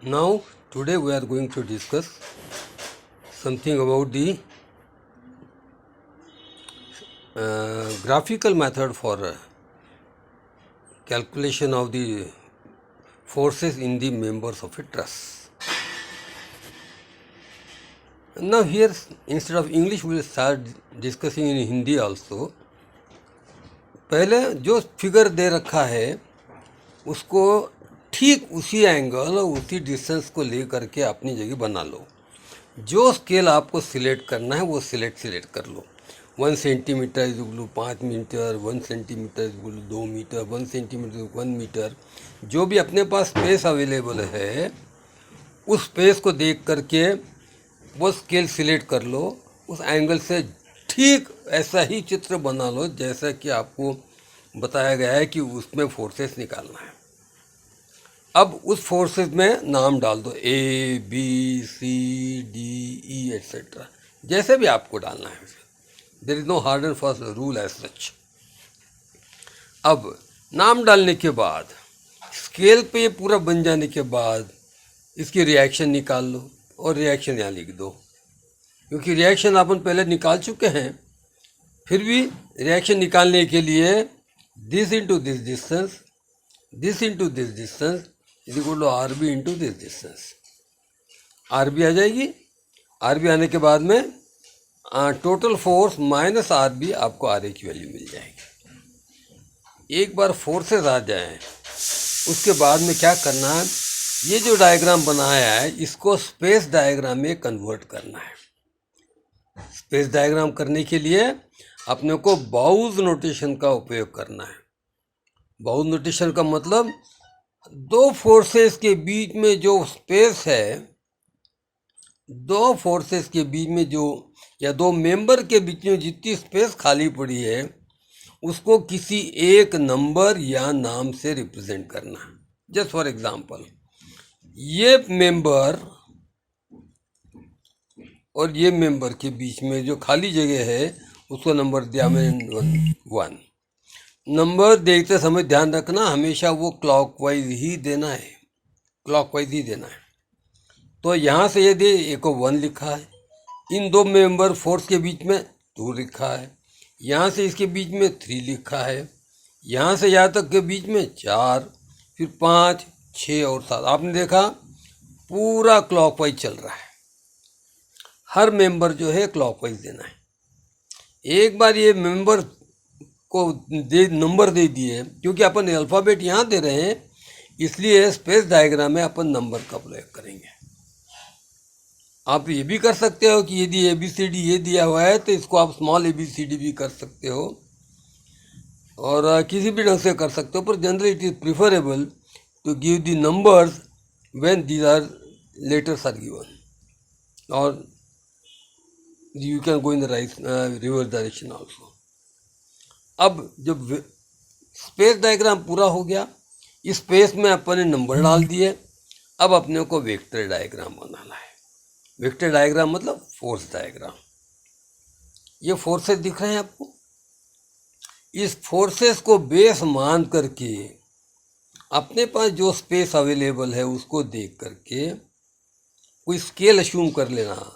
Now, today we are going to discuss something about the graphical method for calculation of the forces in the members of a truss. Now, here instead of English, we will start discussing in Hindi also. पहले जो figure दे रखा है उसको ठीक उसी angle और उसी distance को ले करके अपनी जगह बना लो। जो स्केल आपको सिलेक्ट करना है वो सिलेक्ट कर लो। 1 centimetre is equal to 5 metre, 1 centimetre is equal to 2 metre, 1 centimetre 1 metre. जो भी अपने पास स्पेस अवेलेबल है उस स्पेस को देख करके वो स्केल सिलेक्ट कर लो। उस एंगल से ठीक ऐसा ही चित्र बना लो जैसा कि आपको बताया गया है कि उसमें फोर्सेस निकालना है। अब उस फोर्सेस में नाम डाल दो A, B, C, D, E etcetera, जैसे भी आपको डालना है। There is no hard and fast rule as such. अब नाम डालने के बाद स्केल पे ये पूरा बन जाने के बाद इसकी रिएक्शन निकाल लो और रिएक्शन यहाँ लिख दो, क्योंकि रिएक्शन अपन पहले निकाल चुके हैं। फिर भी रिएक्शन निकालने के लिए this into this distance, this into this distance is equal to R B into this distance. R B आ जाएगी। आर बी आने के बाद में total force minus R B, आपको आर ए की वैल्यू मिल जाएगी। एक बार फोर्सेस आ जाएं उसके बाद में क्या करना है, ये जो डायग्राम बनाया है इसको स्पेस डायग्राम में कन्वर्ट करना है। स्पेस डायग्राम करने के लिए अपने को बाउज नोटेशन का उपयोग करना है। बाउज नोटेशन का मतलब दो फोर्सेस के बीच में जो स्पेस है, दो फोर्सेस के बीच में जो या दो मेंबर के बीच में जितनी स्पेस खाली पड़ी है उसको किसी एक नंबर या नाम से रिप्रेजेंट करना है। जस्ट फॉर एग्जांपल, ये मेंबर और ये मेंबर के बीच में जो खाली जगह है उसको नंबर दिया मैंने 1। नंबर देखते समय ध्यान रखना हमेशा वो क्लॉकवाइज ही देना है, क्लॉकवाइज ही देना है। तो यहाँ से यदि एक को 1 लिखा है, इन दो मेंबर फोर्स के बीच में 2 लिखा है, यहाँ से इसके बीच में 3 लिखा है, यहाँ से यहाँ तक के बीच में 4, फिर 5, 6 और 7। आपने देखा पूरा क्लॉकवाइज चल रहा है। हर मेंबर जो है क्लॉकवाइज देना है। एक बार ये मेंबर को नंबर दे दिए, क्योंकि अपन अल्फ़ाबेट यहाँ दे रहे हैं इसलिए स्पेस डायग्राम में अपन नंबर का प्रयोग करेंगे। आप ये भी कर सकते हो कि यदि ABCD ये दिया हुआ है तो इसको आप स्मॉल ABCD भी कर सकते हो और किसी भी ढंग से कर सकते हो, पर generally it is preferable to give the numbers when these are letters are given, और you can go in the right reverse direction also. अब जब स्पेस डायग्राम पूरा हो गया, इस स्पेस में अपन ने नंबर डाल दिए। अब अपने को वेक्टर डायग्राम बनाना है। वेक्टर डायग्राम मतलब फोर्स डायग्राम। ये फोर्सेस दिख रहे हैं आपको। इस फोर्सेस को बेस मान करके अपने पास जो स्पेस अवेलेबल है उसको देख करके कोई स्केल अश्यूम कर लेना।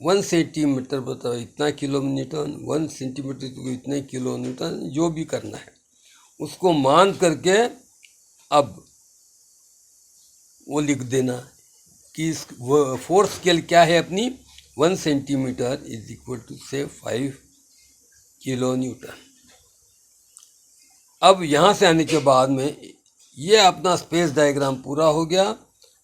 1 सेंटीमीटर बताओ इतना किलो न्यूटन, 1 सेंटीमीटर तो इतने किलो न्यूटन, जो भी करना है उसको मान करके अब वो लिख देना कि फोर्स स्केल क्या है अपनी। 1 सेंटीमीटर इज इक्वल टू से 5 किलो न्यूटन। अब यहाँ से आने के बाद में ये अपना स्पेस डायग्राम पूरा हो गया।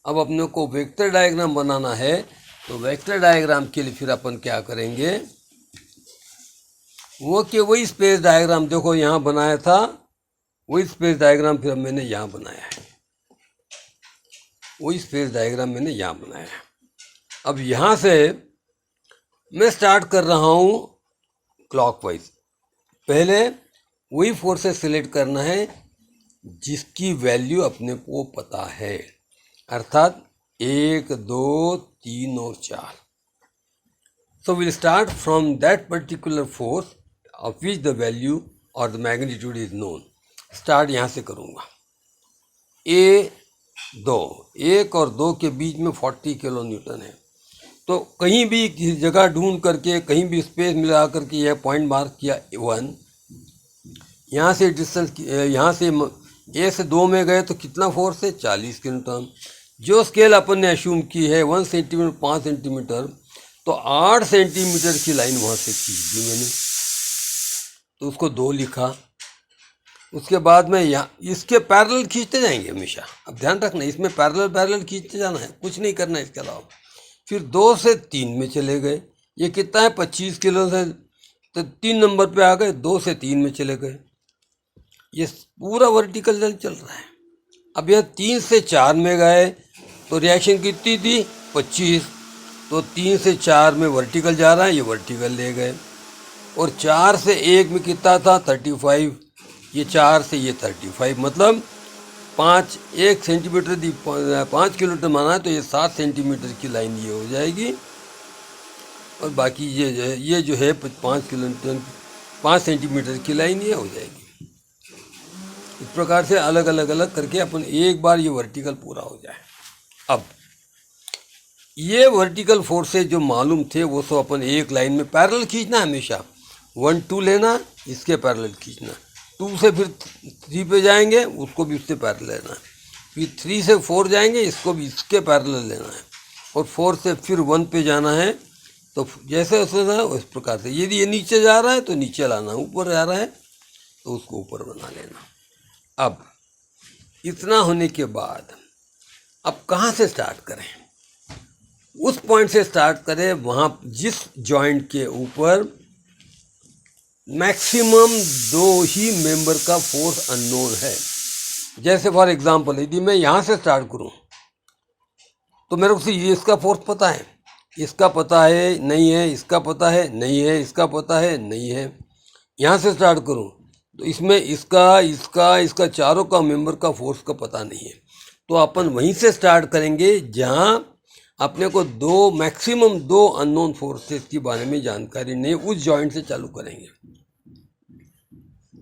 अब अपने को वेक्टर डायग्राम बनाना है, तो वेक्टर डायग्राम के लिए फिर अपन क्या करेंगे, वो कि वही स्पेस डायग्राम देखो यहाँ बनाया था, वही स्पेस डायग्राम फिर मैंने यहाँ बनाया है। वही स्पेस डायग्राम मैंने यहाँ बनाया है। अब यहाँ से मैं स्टार्ट कर रहा हूँ क्लॉकवाइज। पहले वही फोर्सेस सिलेक्ट करना है जिसकी वैल्यू अपने को पता है, अर्थात 1, 2, 3 और 4। So we'll start from that particular force of which the value or the magnitude is known. Start यहाँ से करूँगा। A 2, 1 और 2 के बीच में 40 किलो न्यूटन है। तो कहीं भी किसी जगह ढूंढ करके कहीं भी स्पेस मिला करके यह पॉइंट मार्क किया 1, यहाँ से डिस्टेंस, यहाँ से ए से 2 में गए तो कितना फोर्स है, 40 किलो न्यूटन। जो स्केल अपन ने अश्यूम की है 1 सेंटीमीटर 5 सेंटीमीटर, तो 8 सेंटीमीटर की लाइन वहाँ से खींच दी मैंने, तो उसको 2 लिखा। उसके बाद में यहाँ इसके पैरेलल खींचते जाएंगे हमेशा। अब ध्यान रखना, इसमें पैरेलल खींचते जाना है, कुछ नहीं करना है इसके अलावा। फिर 2 से 3 में चले गए, ये कितना है 25 किलो से, तो 3 नंबर पे आ गए, 2 से 3 में चले गए, ये पूरा वर्टिकल चल रहा है। अब यह 3 से 4 में गए तो रिएक्शन कितनी थी 25, तो 3 से 4 में वर्टिकल जा रहा है, ये वर्टिकल ले गए। और 4 से 1 में कितना था 35, ये 4 से ये 35, मतलब 1 सेंटीमीटर दी 5 किलोमीटर माना है, तो ये 7 सेंटीमीटर की लाइन ये हो जाएगी। और बाकी ये जो है 5 सेंटीमीटर की लाइन ये हो जाएगी। इस प्रकार से अलग अलग करके अपन एक बार ये वर्टिकल पूरा हो जाए। अब ये वर्टिकल फोर्सेस जो मालूम थे वो सब अपन एक लाइन में पैरेलल खींचना, हमेशा 1 2 लेना, इसके पैरेलल खींचना, 2 से फिर 3 पे जाएंगे, उसको भी उससे पैरेलल लेना है, फिर 3 से 4 जाएंगे, इसको भी इसके पैरेलल लेना है, और 4 से फिर 1 पे जाना है। तो जैसे उसने उस प्रकार से, यदि ये नीचे जा रहा है तो नीचे लाना, ऊपर जा रहा है तो उसको ऊपर बना लेना। अब इतना होने के बाद अब कहाँ से स्टार्ट करें, उस पॉइंट से स्टार्ट करें वहाँ जिस जॉइंट के ऊपर मैक्सिमम 2 ही मेंबर का फोर्स अननोन है। जैसे फॉर एग्जांपल यदि मैं यहाँ से स्टार्ट करूँ तो मेरे को ये इसका फोर्स पता है, इसका पता है नहीं है, इसका पता है नहीं है, इसका पता है नहीं है। यहाँ से स्टार्ट करूँ तो इसमें इसका चारों का मेंबर का फोर्स का पता नहीं है, तो अपन वहीं से स्टार्ट करेंगे जहाँ अपने को मैक्सिमम 2 अननोन फोर्सेस के बारे में जानकारी नहीं, उस जॉइंट से चालू करेंगे।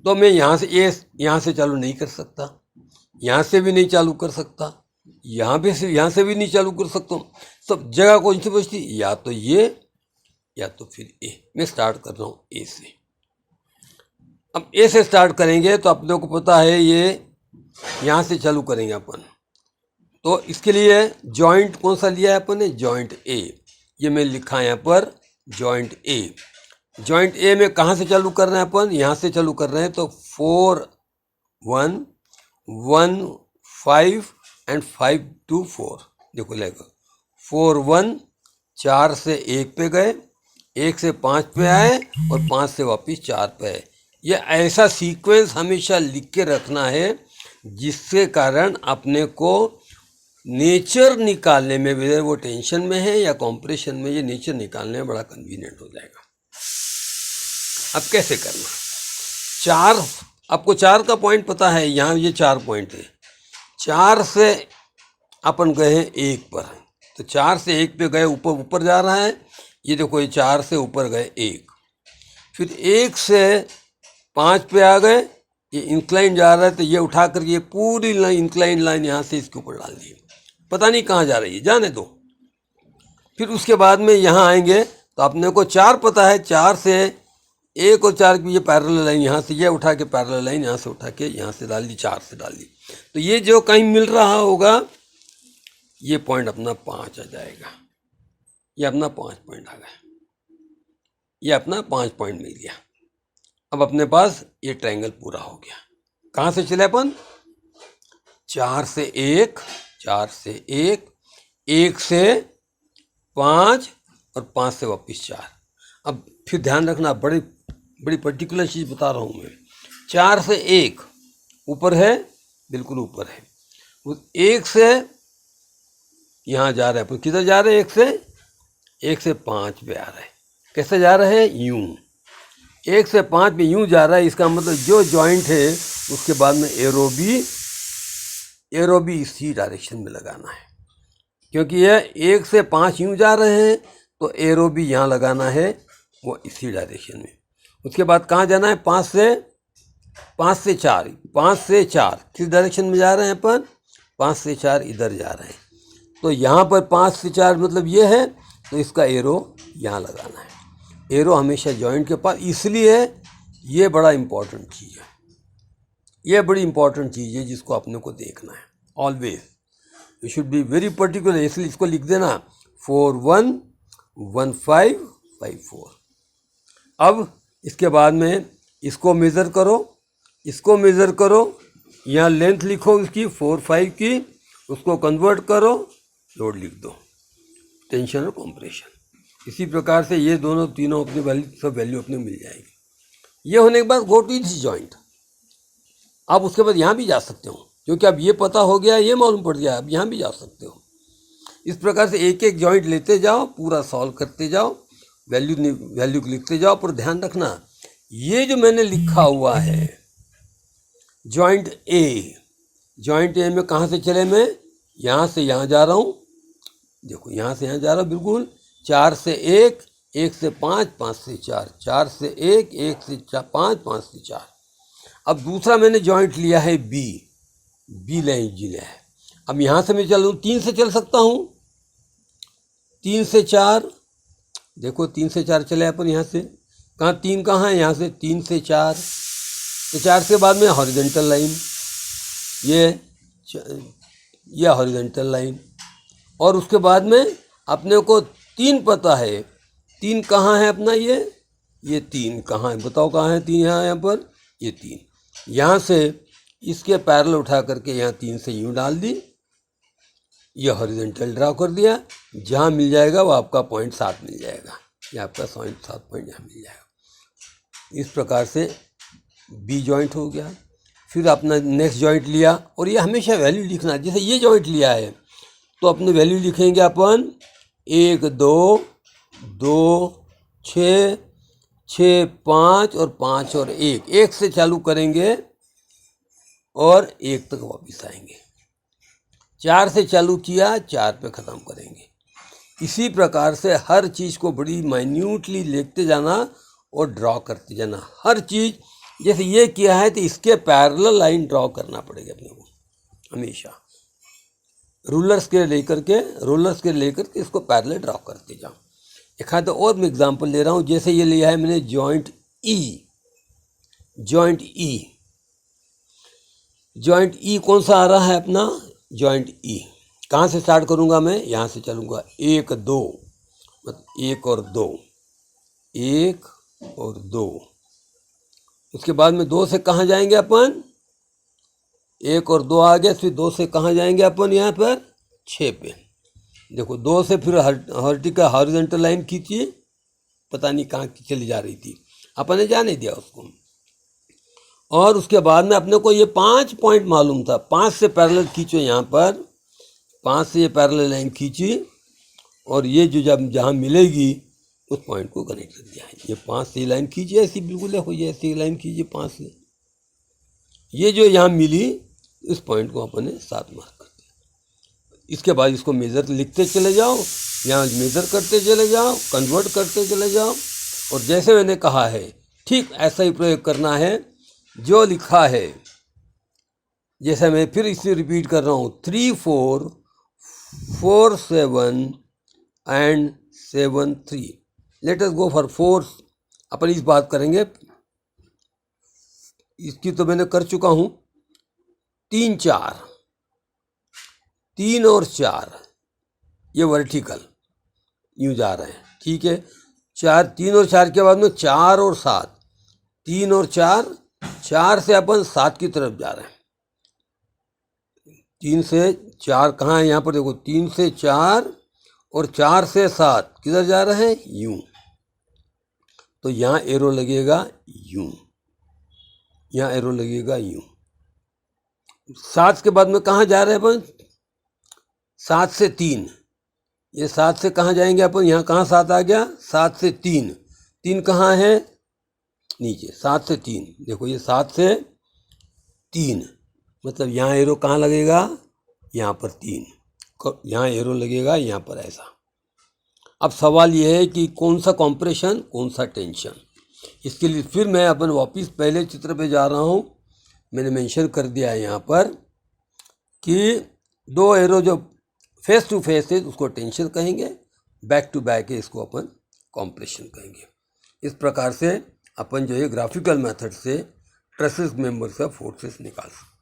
तो मैं यहाँ से चालू नहीं कर सकता, यहाँ से भी नहीं चालू कर सकता, यहाँ से भी नहीं चालू कर सकता। सब जगह कौन सी बचती, या तो ये या तो फिर ए। मैं स्टार्ट कर रहा हूँ ए से। अब ए से स्टार्ट करेंगे तो अपने को पता है ये यहाँ से चालू करेंगे अपन, तो इसके लिए जॉइंट कौन सा लिया है अपन ने, जॉइंट ए। ये मैं लिखा है यहाँ पर जॉइंट ए। जॉइंट ए में कहाँ से चालू कर रहे हैं अपन, यहाँ से चालू कर रहे हैं, तो 4 1 1 5 एंड 5 2 4। देखो लगेगा 4 1, 4 से 1 पे गए, 1 से 5 पे आए और 5 से वापस 4 पे आए। ये ऐसा सीक्वेंस हमेशा लिख के रखना है जिसके कारण अपने को नेचर निकालने में, वेदर वो टेंशन में है या कॉम्प्रेशन में, ये नेचर निकालने में बड़ा कन्वीनियंट हो जाएगा। अब कैसे करना, आपको 4 का पॉइंट पता है, यहाँ ये 4 पॉइंट है। 4 से अपन गए हैं 1 पर, तो 4 से 1 पे गए, ऊपर जा रहा है, ये देखो ये 4 से ऊपर गए 1, फिर 1 से 5 पे आ गए, ये इंक्लाइन जा रहा है, तो ये उठा करके ये पूरी लाइन इंक्लाइन लाइन यहाँ से इसके ऊपर डाल दी, पता नहीं कहाँ जा रही है, जाने दो। फिर उसके बाद में यहाँ आएंगे तो अपने को 4 पता है, 4 से 1 और 4 की ये पैरेलल लाइन, यहाँ से ये उठा के पैरेलल लाइन यहाँ से उठा के यहाँ से डाल दी, 4 से डाल दी, तो ये जो कहीं मिल रहा होगा ये पॉइंट अपना 5 आ जाएगा। ये अपना 5 पॉइंट आ गया, ये अपना 5 पॉइंट मिल गया। अब अपने पास ये ट्रायंगल पूरा हो गया। कहाँ से चले अपन, 4 से 1, 4 से 1, 1 से 5 और 5 से वापस 4। अब फिर ध्यान रखना, बड़ी पर्टिकुलर चीज़ बता रहा हूँ मैं। 4 से 1 ऊपर है, बिल्कुल ऊपर है, उस 1 से यहाँ जा रहा है, पर किधर जा रहे हैं, 1 से 5 पे आ रहा है। कैसे जा रहे हैं, यूं 1 से 5 में यूं जा रहा है। इसका मतलब जो जॉइंट है उसके बाद में एरो भी इसी डायरेक्शन में लगाना है, क्योंकि यह 1 से 5 यूं जा रहे हैं, तो एरो भी यहाँ लगाना है, वो इसी डायरेक्शन में। उसके बाद कहाँ जाना है, 5 से 4 किस डायरेक्शन में जा रहे हैं अपन, 5 से 4 इधर जा रहे हैं, तो यहाँ पर 5 से 4 मतलब ये है, तो इसका एरो यहाँ लगाना है। एरो हमेशा जॉइंट के पास, इसलिए ये बड़ा इम्पोर्टेंट चीज़ है, ये बड़ी इंपॉर्टेंट चीज़ है जिसको अपने को देखना है। Always you should be very particular, इसलिए इसको लिख देना 4 1 1 5 5 4। अब इसके बाद में इसको मेज़र करो, इसको मेज़र करो, यहाँ लेंथ लिखो इसकी 4 5 की, उसको कन्वर्ट करो, लोड लिख दो, टेंशन और कंप्रेशन। इसी प्रकार से ये दोनों तीनों अपनी वैल्यू, सब वैल्यू अपने मिल जाएगी। ये होने के बाद गो टू दिस जॉइंट। आप उसके बाद यहाँ भी जा सकते हो, क्योंकि अब ये पता हो गया, ये मालूम पड़ गया, अब यहाँ भी जा सकते हो। इस प्रकार से एक एक जॉइंट लेते जाओ, पूरा सॉल्व करते जाओ, वैल्यू लिखते जाओ। पर ध्यान रखना, ये जो मैंने लिखा हुआ है जॉइंट ए, जॉइंट ए में कहाँ से चले, मैं यहाँ से यहाँ जा रहा हूँ, देखो यहाँ से यहाँ जा रहा हूँ, बिल्कुल 4 से 1, 1 से 5, 5 से 4, 4 से 1, 1 से 5, 5 से 4। अब दूसरा मैंने जॉइंट लिया है बी लाइन लिया है। अब यहाँ से मैं चलूँ, 3 से चल सकता हूँ, 3 से 4, देखो 3 से 4 चले अपन यहाँ से, कहाँ 3 कहाँ है, यहाँ से 3 से 4, तो 4 के बाद में हॉरिजॉन्टल लाइन, ये हॉरिजॉन्टल लाइन, और उसके बाद में अपने को 3 पता है, 3 कहाँ है अपना, ये 3 कहाँ है, बताओ कहाँ है 3, यहाँ पर ये 3, यहाँ से इसके पैरेलल उठा करके यहाँ 3 से यूँ डाल दी, ये हॉरिजॉन्टल ड्रा कर दिया, जहाँ मिल जाएगा वो आपका पॉइंट 7 मिल जाएगा, ये आपका 7 पॉइंट यहाँ मिल जाएगा। इस प्रकार से बी जॉइंट हो गया। फिर अपना नेक्स्ट जॉइंट लिया, और ये हमेशा वैल्यू लिखना, जैसे ये जॉइंट लिया है तो अपने वैल्यू लिखेंगे अपन 1 2 2 6 6 5 और 5 और 1, 1 से चालू करेंगे और 1 तक वापस आएंगे, 4 से चालू किया, 4 पे ख़त्म करेंगे। इसी प्रकार से हर चीज़ को बड़ी माइन्यूटली लिखते जाना और ड्रॉ करते जाना, हर चीज़। जैसे ये किया है तो इसके पैरेलल लाइन ड्रॉ करना पड़ेगा अपने को हमेशा, रोलर स्केल लेकर के इसको पैरेलल ड्रॉ करते जाओ। एक आधा और मैं एग्जांपल ले रहा हूँ, जैसे ये लिया है मैंने जॉइंट ई कौन सा आ रहा है अपना, जॉइंट ई। कहाँ से स्टार्ट करूँगा मैं, यहाँ से चलूँगा 1 2, मतलब 1 और 2, 1 और 2। उसके बाद में 2 से कहाँ जाएंगे अपन, 1 और 2 आ गया, फिर 2 से कहाँ जाएंगे अपन, यहाँ पर 6 पे। देखो 2 से फिर हॉरिजॉन्टल हॉरिजॉन्टल लाइन खींचिए, पता नहीं कहाँ की चली जा रही थी, अपन ने जाने दिया उसको। और उसके बाद में अपने को ये 5 पॉइंट मालूम था, 5 से पैरेलल खींचो, यहाँ पर 5 से ये पैरेलल लाइन खींची, और ये जो जब जहाँ मिलेगी उस पॉइंट को कनेक्ट कर दिया है। ये 5 से लाइन खींचिए, ऐसी बिल्कुल हो, ये ऐसी लाइन खींचिए 5 से, ये जो यहाँ मिली इस पॉइंट को अपन ने 7 मार्क कर दिया। इसके बाद इसको मेज़र लिखते चले जाओ, यहाँ मेज़र करते चले जाओ, कन्वर्ट करते चले जाओ, और जैसे मैंने कहा है ठीक ऐसा ही प्रयोग करना है जो लिखा है। जैसे मैं फिर इसे रिपीट कर रहा हूँ, 3 4 4 7 and 7 3। Let us go for 4। अपन इस बात करेंगे, इसकी तो मैंने कर चुका हूँ। 3 4, 3 और 4 ये वर्टिकल यूँ जा रहे हैं, ठीक है। 3 और 4 के बाद में 4 और 7, 3 और 4, 4 से अपन 7 की तरफ जा रहे हैं। 3 से 4 कहाँ है, यहाँ पर देखो, 3 से 4 और 4 से 7 किधर जा रहे हैं, यूं। तो यहाँ एरो लगेगा यूं, यहाँ एरो लगेगा यूं। 7 के बाद में कहाँ जा रहे हैं अपन, 7 से 3, ये 7 से कहाँ जाएंगे अपन, यहाँ कहाँ 7 आ गया, 7 से 3, 3 कहाँ है, नीचे, 7 से 3, देखो ये 7 से 3, मतलब यहाँ एरो कहाँ लगेगा, यहाँ पर 3, यहाँ एरो लगेगा यहाँ पर ऐसा। अब सवाल ये है कि कौन सा कॉम्प्रेशन कौन सा टेंशन। इसके लिए फिर मैं अपन वापस पहले चित्र पे जा रहा हूँ। मैंने मेंशन कर दिया है यहाँ पर कि दो एरो जो फेस टू फेस है उसको टेंशन कहेंगे, बैक टू बैक है इसको अपन कॉम्प्रेशन कहेंगे। इस प्रकार से अपन जो है ग्राफिकल मेथड से ट्रेसेस मेंबर्स का फोर्सेस निकाल सकते हैं।